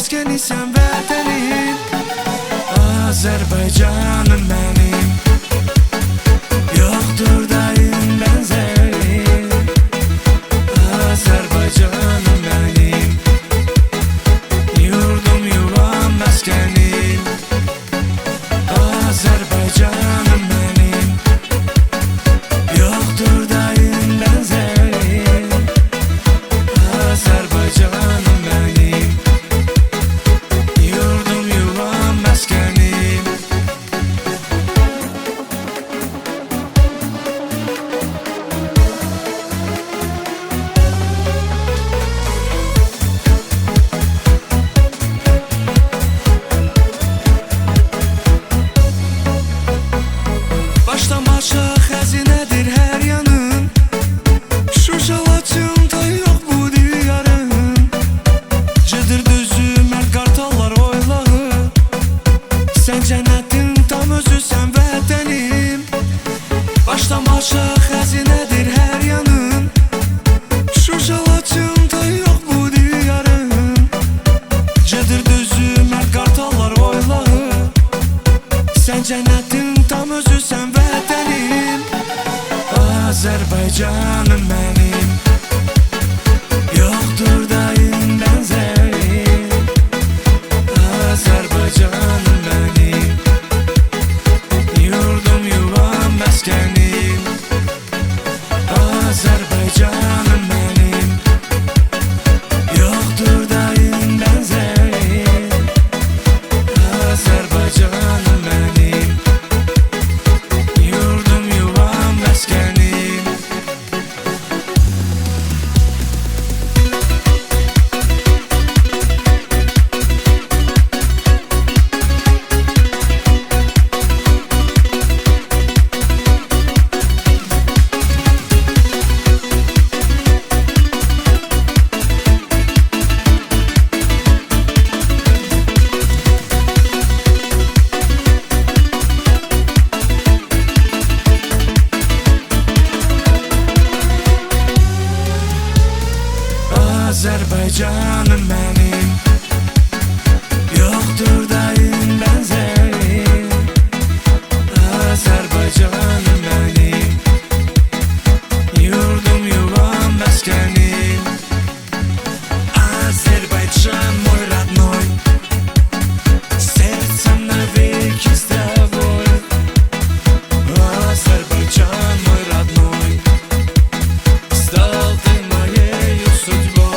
Məskəni sən vətənim, Azərbaycanım mənim. Yoxdur dayın bənzərim, Azərbaycanım mənim. Yurdum yuvam məskənim, Azərbaycanım mənim. Yoxdur dayın bənzərim, Azərbaycanım mənim. Yurdum yuvam məskənim. Başlamaça xəzinədir hər yanın, Şuşa Laçında yox bu diyarın. Cıdır düzü mən qartallar oylağı, Sən cənnətin tam özüsən vətənim. Başlamaça xəzinədir hər yanın, Şuşa Laçında yox bu diyarın. Cıdır düzü mən qartallar oylağı, Sən cənnətin tam özüsən vətənim. Azərbaycanım mənim. Yoxdur dayın bənzərim, Azərbaycanım mənim. Yurdum yuvam məskənim, Azərbaycanım mənim. Yoxdur dayın bənzərim, Azərbaycanım mənim. Yurdum yuvam məskənim. Azərbaycanım mənim. Yoxdur dayın bənzərim, Azərbaycanım mənim. Yurdum yuvam məskənim. Azərbaycan мой родной, сердцем навеки с тобой. Азербайджан мой родной, стал ты моею судьбой.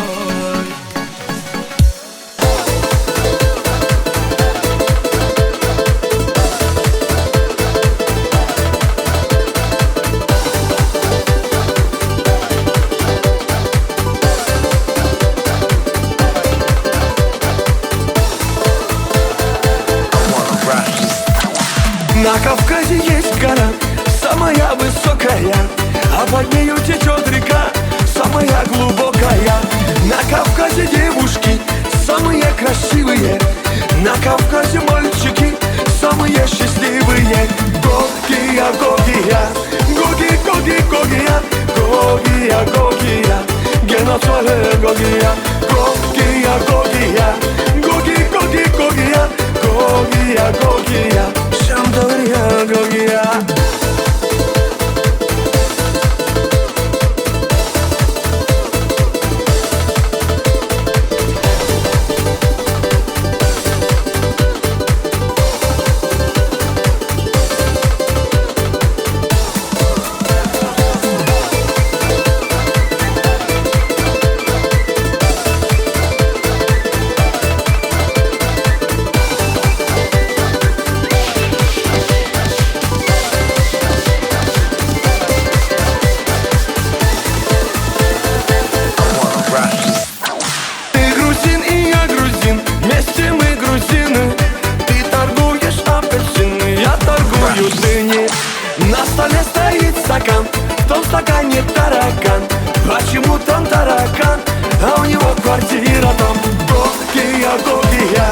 На Кавказе есть гора, самая высокая, а под нею течет река, самая глубокая. На Кавказе девушки самые красивые, на Кавказе мальчики самые счастливые. Гогия, Гогия, Гоги, Гоги, Гогия, Гогия, Гогия, Геноцвале Гогия. Гогия, Гогия, Гоги, Гоги, Гогия, Гогия, Гогия, Шамдория, Гогия. На столе стоит стакан, в том стакане таракан. Почему там таракан, а у него квартира там? Гогия, Гогия,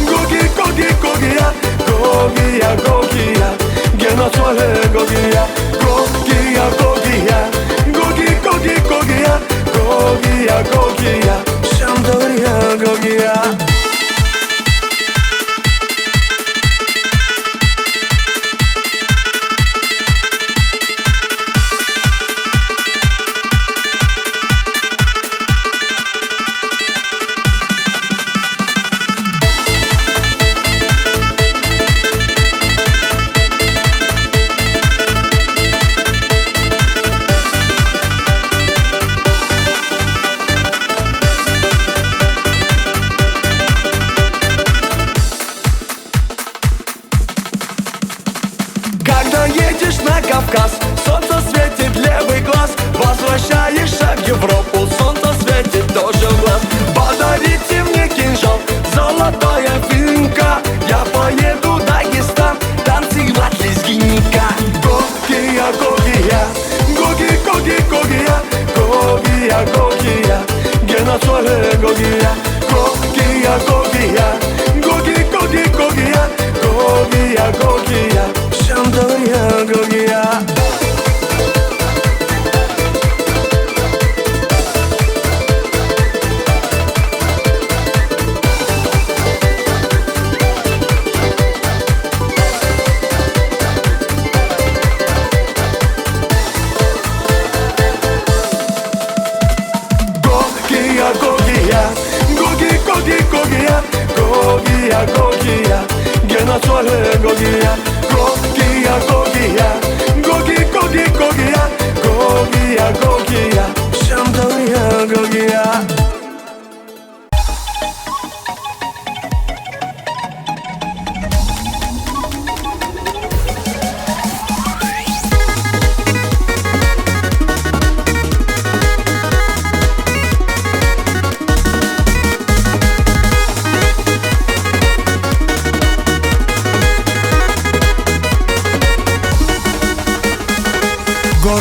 Гоги, Гоги, Гогия, Гогия, Гогия, Геноцвале Гогия. Гогия, Гогия, Гоги, Гоги, Гогия, Гогия, Гогия, Шамдория, Гогия.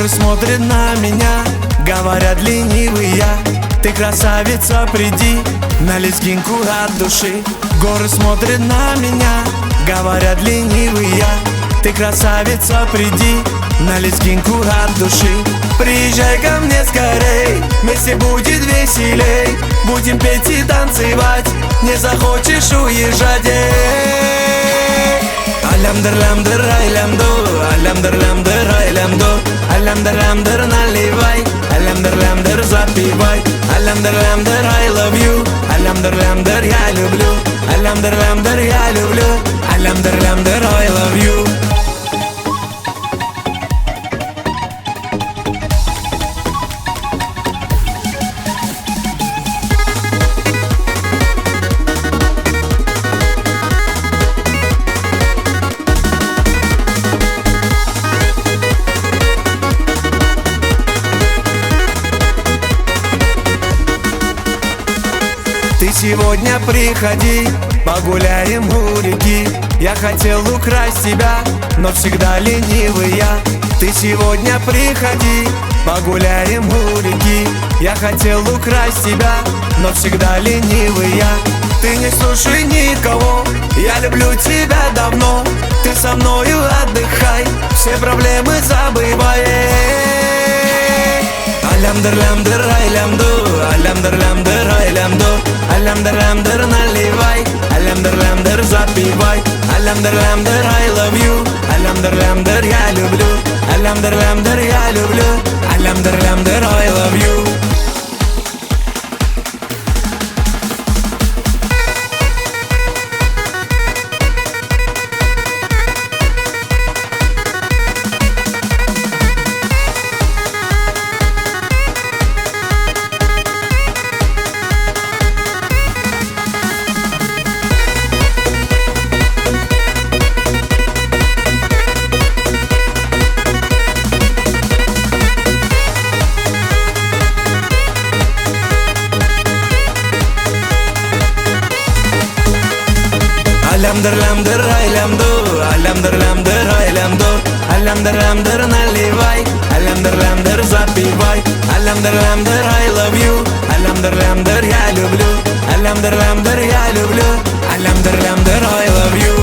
Горы смотрят на меня, говорят ленивые. Ты красавица, приди на лезгинку от души. Горы смотрят на меня, говорят ленивые. Ты красавица, приди на лезгинку от души. Приезжай ко мне скорей, вместе будет веселей. Будем петь и танцевать, не захочешь уезжать. Алямдыр-лямдыр, айлямду, алямдыр-лямдыр, айлямду, алямдыр-лямдыр, наливай, алямдыр-лямдыр, запивай. Алямдыр-лямдыр, I love you, алямдыр-лямдыр, я люблю, алямдыр-лямдыр, я люблю, алямдыр-лямдыр, I love you. Ты сегодня приходи, погуляем у реки. Я хотел украсть тебя, но всегда ленивый я. Ты сегодня приходи, погуляем у реки. Я хотел украсть тебя, но всегда ленивый я. Ты не слушай никого, я люблю тебя давно. Ты со мною отдыхай, все проблемы забывай. Алямдыр-лямдыр, айлямду, алямдыр-лямдыр, айлямду, алямдыр-лямдыр, наливай, алямдыр-лямдыр, запивай. Алямдыр-лямдыр, I love you, алямдыр-лямдыр, я люблю, алямдыр-лямдыр, я люблю, алямдыр-лямдыр, I love you. Алямдыр-лямдыр, айлямду, алямдыр-лямдыр, айлямду, алямдыр-лямдыр, наливай, алямдыр-лямдыр, запивай. Алямдыр-лямдыр, I love you, алямдыр-лямдыр, я люблю, алямдыр-лямдыр, я люблю, алямдыр-лямдыр, I love you.